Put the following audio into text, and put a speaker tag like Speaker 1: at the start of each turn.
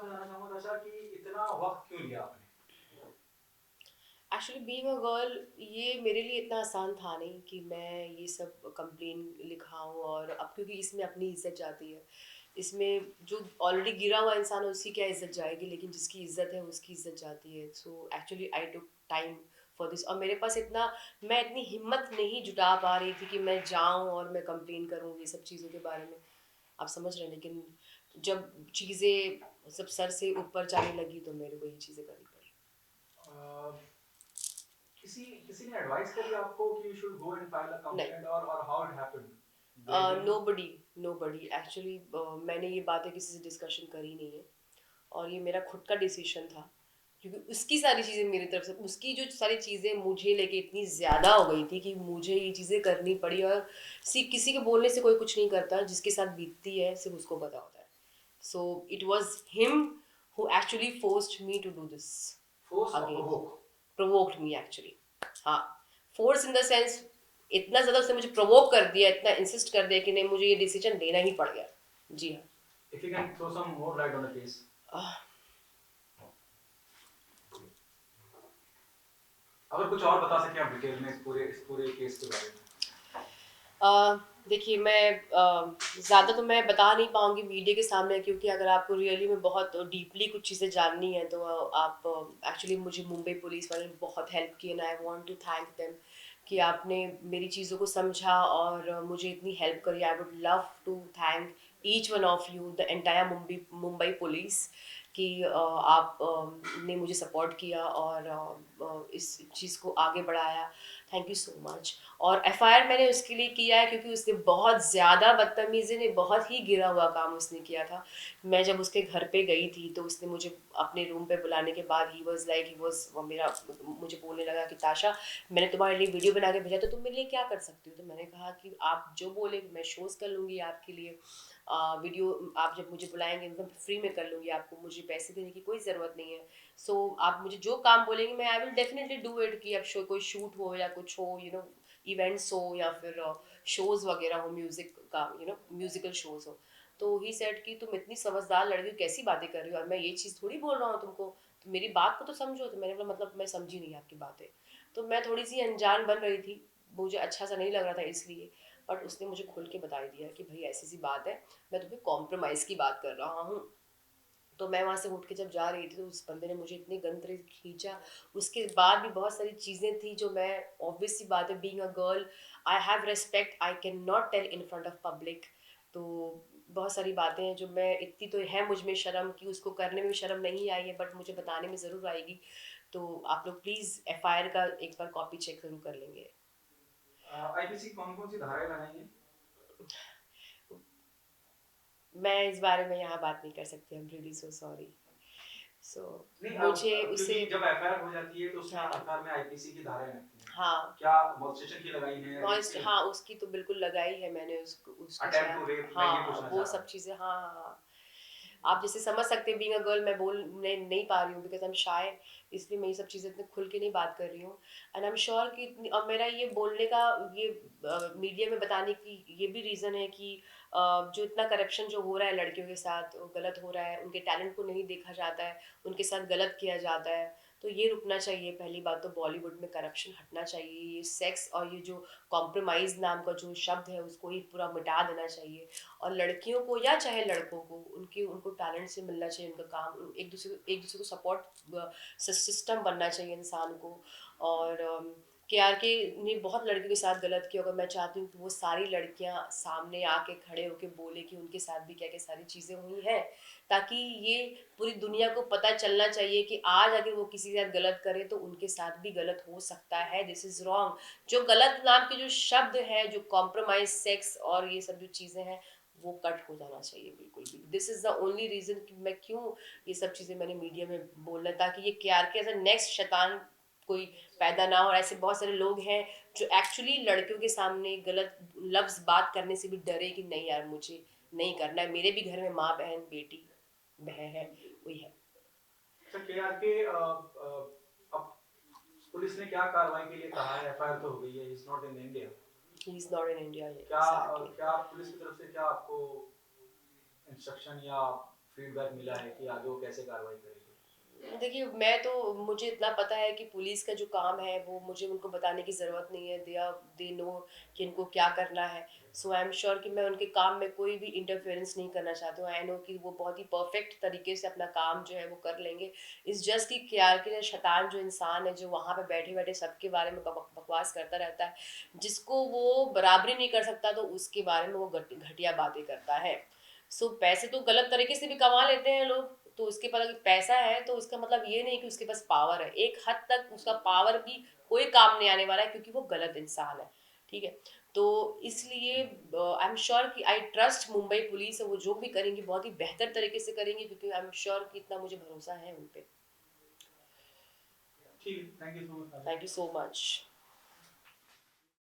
Speaker 1: आपसे जानना चाहूंगा ताशा कि इतना वक्त क्यों लिया आपने?
Speaker 2: एक्चुअली बीइंग अ गर्ल ये मेरे लिए इतना आसान था नहीं कि मैं ये सब कंप्लेन लिखाऊं। और अब क्योंकि इसमें अपनी इज्जत जाती है, इसमें जो ऑलरेडी गिरा हुआ इंसान है उसकी क्या इज्जत जाएगी, लेकिन जिसकी इज्जत है उसकी इज्जत जाती है। So actually I took time for this. और मेरे पास इतना, मैं इतनी हिम्मत नहीं जुटा पा रही थी कि मैं जाऊं और मैं कंप्लेन करूं ये सब चीज़ों के बारे में। आप समझ रहे हैं, लेकिन जब चीज़ें सब सर से ऊपर जाने लगी तो मेरे को ये चीज़ें करनी पड़ी।
Speaker 1: अ, किसी किसी ने एडवाइस करी आपको कि you should go and file a
Speaker 2: नहीं,
Speaker 1: कंप्लेंट और how it happened? Do you
Speaker 2: know
Speaker 1: remember?
Speaker 2: Buddy, nobody actually. मैंने ये बातें किसी से डिस्कशन करी नहीं है, और ये मेरा खुद का डिसीजन था। क्योंकि उसकी सारी चीज़ें मेरी तरफ से, उसकी जो सारी चीज़ें मुझे लेके इतनी ज़्यादा हो गई थी कि मुझे ये चीज़ें करनी पड़ी। और किसी के बोलने से कोई कुछ नहीं करता, जिसके साथ बीतती है सिर्फ उसको पता होता है। So it was him who actually forced me to do this
Speaker 1: force और
Speaker 2: again,
Speaker 1: provoke?
Speaker 2: Provoked me actually. हाँ, फोर्स इन द सेंस, इतना ज़्यादा उसने मुझे प्रोवोक कर दिया, इतना इंसिस्ट कर दिया कि नहीं, मुझे ये डिसीजन लेना ही पड़ गया। जी
Speaker 1: if you can throw some more light on the case.
Speaker 2: हाँ।
Speaker 1: अगर कुछ और बता सके आप डिटेल में इस पूरे केस के बारे में।
Speaker 2: देखिए, मैं ज़्यादा तो मैं बता नहीं पाऊँगी मीडिया के सामने, क्योंकि अगर आपको रियली में बहुत डीपली कुछ चीज़ें जाननी है तो आप एक्चुअली, मुझे मुंबई पुलिस वाले ने बहुत हेल्प की, and I want to thank them कि आपने मेरी चीज़ों को समझा और मुझे इतनी हेल्प करी। I would love to thank each one of you, the entire Mumbai Mumbai police, कि आप ने मुझे सपोर्ट किया और इस चीज़ को आगे बढ़ाया। Thank you so much. और एफआईआर मैंने उसके लिए किया है क्योंकि उसने बहुत ज़्यादा बदतमीजी ने, बहुत ही गिरा हुआ काम उसने किया था। मैं जब उसके घर पे गई थी तो उसने मुझे अपने रूम पे बुलाने के बाद ही वाज मेरा, मुझे बोलने लगा कि ताशा, मैंने तुम्हारे लिए वीडियो बना के भेजा, तो तुम मेरे लिए क्या कर सकती हो? तो मैंने कहा कि आप जो बोले मैं शोज़ कर लूँगी आपके लिए। वीडियो आप जब मुझे बुलाएंगे तो फ्री में कर लूँगी, आपको मुझे पैसे देने की कोई ज़रूरत नहीं है। सो आप मुझे जो काम बोलेंगे मैं I will definitely do it. कि अब कोई शूट हो या कुछ हो, इवेंट्स हो या फिर शोज वगैरह हो, म्यूजिक का, म्यूजिकल शोज हो। तो ही सेड कि तुम इतनी समझदार लड़की हो, कैसी बातें कर रही हो, और मैं ये चीज़ थोड़ी बोल रहा हूँ तुमको, तो मेरी बात को तो समझो। तो मैंने बोला, मतलब मैं समझी नहीं आपकी बातें। तो मैं थोड़ी सी अनजान बन रही थी, मुझे अच्छा सा नहीं लग रहा था इसलिए। बट उसने मुझे खुल के बता दिया कि भाई ऐसी सी बात है, मैं तुम्हें कॉम्प्रोमाइज़ की बात कर रहा हूँ। तो मैं वहाँ से उठ के जब जा रही थी तो उस बंदे ने मुझे इतनी गंद खींचा। उसके बाद भी बहुत सारी चीज़ें थी जो मैं, ऑब्वियस सी बात है, being a girl I have respect, I can not tell in front of public. तो बहुत सारी बातें हैं जो मैं, इतनी तो है मुझ में शर्म कि उसको करने में भी शर्म नहीं आई है, बट मुझे बताने में ज़रूर आएगी। तो आप लोग प्लीज़ एफआईआर का एक बार कॉपी चेक ज़रूर कर लेंगे।
Speaker 1: आईपीसी कौन कौन सी धाराएं लगाई हैं?
Speaker 2: मैं इस बारे में यहाँ बात नहीं कर सकती, I am really so sorry. So
Speaker 1: नहीं,
Speaker 2: मुझे उसे,
Speaker 1: क्योंकि जब एफआईआर हो जाती है तो उसमें
Speaker 2: हाँ,
Speaker 1: एफआईआर में आईपीसी की धाराएं लगती हैं।
Speaker 2: हाँ,
Speaker 1: क्या मोलेस्टेशन की लगाई हैं, रेप
Speaker 2: मॉइस्ट,
Speaker 1: की
Speaker 2: हाँ,
Speaker 1: लगाई हैं?
Speaker 2: उसकी तो बिल्कुल लगाई है मैंने, उसको उसके
Speaker 1: अटेम्प्ट टू
Speaker 2: साथ,
Speaker 1: रेप मैं ये
Speaker 2: हाँ,
Speaker 1: पूछना
Speaker 2: वो
Speaker 1: चाह रहा
Speaker 2: सब
Speaker 1: हूँ।
Speaker 2: चीज़ें, हाँ, हाँ, हाँ। आप जैसे समझ सकते हैं, बीइंग अ गर्ल मैं बोल नहीं पा रही हूँ बिकॉज आई एम शाय, इसलिए मैं ये सब चीज़ें इतने खुल के नहीं बात कर रही हूँ। एंड आई एम श्योर कि और मेरा ये बोलने का, ये मीडिया में बताने की ये भी रीज़न है कि जो इतना करप्शन जो हो रहा है लड़कियों के साथ, वो गलत हो रहा है, उनके टैलेंट को नहीं देखा जाता है, उनके साथ गलत किया जाता है। तो ये रुकना चाहिए। पहली बात तो बॉलीवुड में करप्शन हटना चाहिए, ये सेक्स और ये जो कॉम्प्रोमाइज नाम का जो शब्द है उसको ही पूरा मिटा देना चाहिए। और लड़कियों को या चाहे लड़कों को, उनकी उनको टैलेंट से मिलना चाहिए उनका काम, एक दूसरे को सपोर्ट सिस्टम बनना चाहिए इंसान को। और केआरके ने बहुत लड़कियों के साथ गलत किया, अगर मैं चाहती हूँ कि वो सारी लड़कियां सामने आके खड़े होके बोले कि उनके साथ भी क्या क्या सारी चीज़ें हुई हैं, ताकि ये पूरी दुनिया को पता चलना चाहिए कि आज अगर वो किसी के साथ गलत करे तो उनके साथ भी गलत हो सकता है। This is wrong. जो गलत नाम के जो शब्द है, जो कॉम्प्रोमाइज सेक्स और ये सब जो चीज़ें हैं, वो कट हो जाना चाहिए बिल्कुल भी। This is the only reason कि मैं क्यों ये सब चीज़ें मैंने मीडिया में बोलना, ताकि ये केआरके एज नेक्स्ट शैतान कोई पैदा ना हो। और ऐसे बहुत सारे लोग हैं जो एक्चुअली लड़कियों के सामने गलत लफ्ज बात करने से भी डरे कि नहीं यार, मुझे नहीं करना है, मेरे भी घर में माँ बहन बेटी बहन है, वही है।
Speaker 1: सर, केआरके अब पुलिस ने क्या कार्रवाई के लिए कहा है? एफआईआर तो हो गई है, is not in India.
Speaker 2: He is not in India,
Speaker 1: क्या
Speaker 2: एग्जैक्टली।
Speaker 1: क्या पुलिस की तरफ से क्या आपको इंस्ट्रक्शन या फीडबैक मिला है कि आगे वो कैसे कार्रवाई करेंगे?
Speaker 2: देखिए, मुझे इतना पता है कि पुलिस का जो काम है वो मुझे उनको बताने की ज़रूरत नहीं है। दे नो कि इनको क्या करना है। सो आई एम श्योर कि मैं उनके काम में कोई भी इंटरफेरेंस नहीं करना चाहती हूँ। आई नो कि वो बहुत ही परफेक्ट तरीके से अपना काम जो है वो कर लेंगे। इट्स जस्ट कि केआरके जैसा शैतान जो इंसान है, जो वहाँ पे बैठे-बैठे सबके बारे में बकवास करता रहता है, जिसको वो बराबरी नहीं कर सकता, तो उसके बारे में वो घटिया बातें करता है। सो पैसे तो गलत तरीके से भी कमा लेते हैं लोग, तो उसके पास अगर पैसा है तो उसका मतलब ये नहीं कि उसके पास पावर है। एक हद तक उसका पावर भी कोई काम नहीं आने वाला है, क्योंकि वो गलत इंसान है। ठीक है? तो इसलिए आई एम श्योर कि आई ट्रस्ट मुंबई पुलिस, वो जो भी करेंगी बहुत ही बेहतर तरीके से करेंगी, क्योंकि आई एम श्योर कि इतना मुझे भरोसा है उन पे।
Speaker 1: ठीक है, thank you so much.
Speaker 2: Thank you so much.